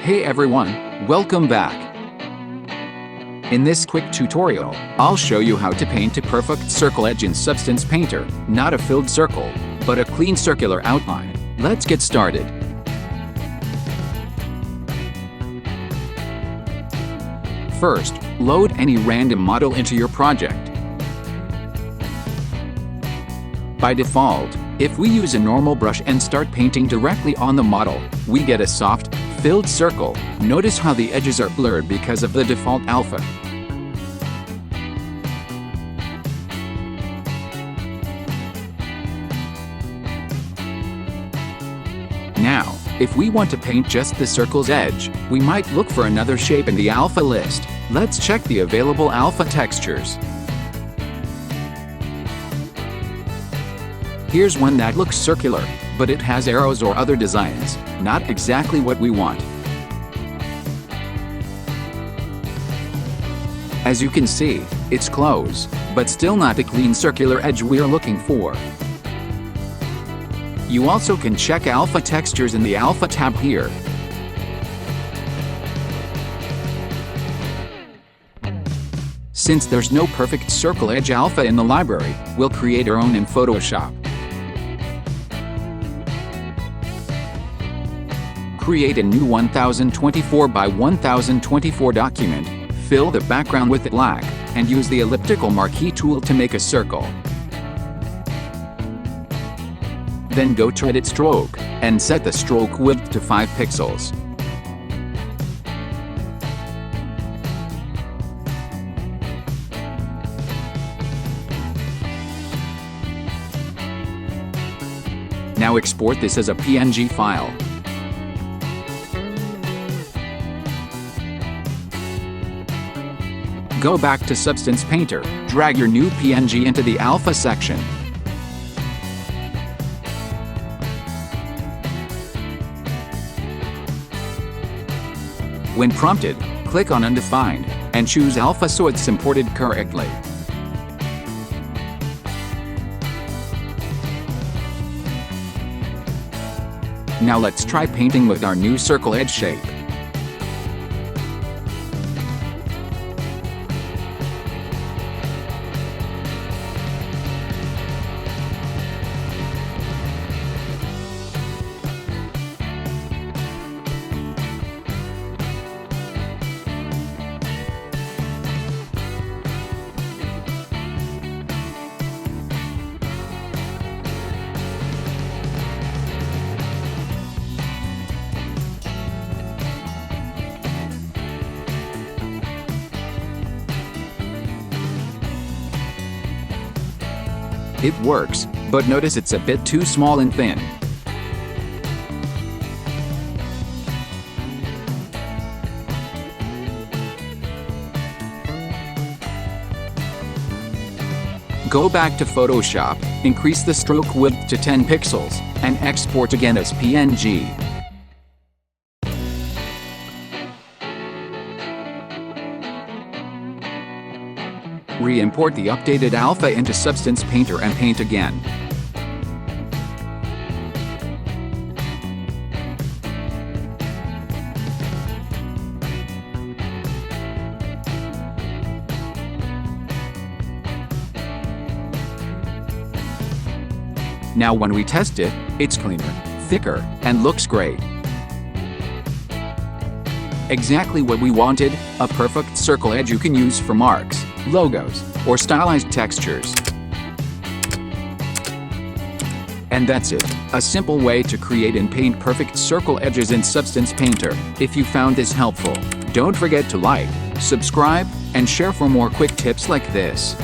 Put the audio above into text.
Hey everyone, welcome back. In this quick tutorial, I'll show you how to paint a perfect circle edge in Substance Painter, not a filled circle, but a clean circular outline. Let's get started. First, load any random model into your project. By default, if we use a normal brush and start painting directly on the model, we get a soft, filled circle. Notice how the edges are blurred because of the default alpha. Now, if we want to paint just the circle's edge, we might look for another shape in the alpha list. Let's check the available alpha textures. Here's one that looks circular, but it has arrows or other designs, not exactly what we want. As you can see, it's close, but still not the clean circular edge we're looking for. You also can check alpha textures in the alpha tab here. Since there's no perfect circle edge alpha in the library, we'll create our own in Photoshop. Create a new 1024 by 1024 document, fill the background with black, and use the elliptical marquee tool to make a circle. Then go to Edit Stroke, and set the stroke width to 5 pixels. Now export this as a PNG file. Go back to Substance Painter, drag your new PNG into the alpha section. When prompted, click on Undefined, and choose Alpha so it's imported correctly. Now let's try painting with our new circle edge shape. It works, but notice it's a bit too small and thin. Go back to Photoshop, increase the stroke width to 10 pixels, and export again as PNG. Re-import the updated alpha into Substance Painter and paint again. Now when we test it, it's cleaner, thicker, and looks great. Exactly what we wanted, a perfect circle edge you can use for marks, logos, or stylized textures. And that's it, a simple way to create and paint perfect circle edges in Substance Painter. If you found this helpful, don't forget to like, subscribe, and share for more quick tips like this.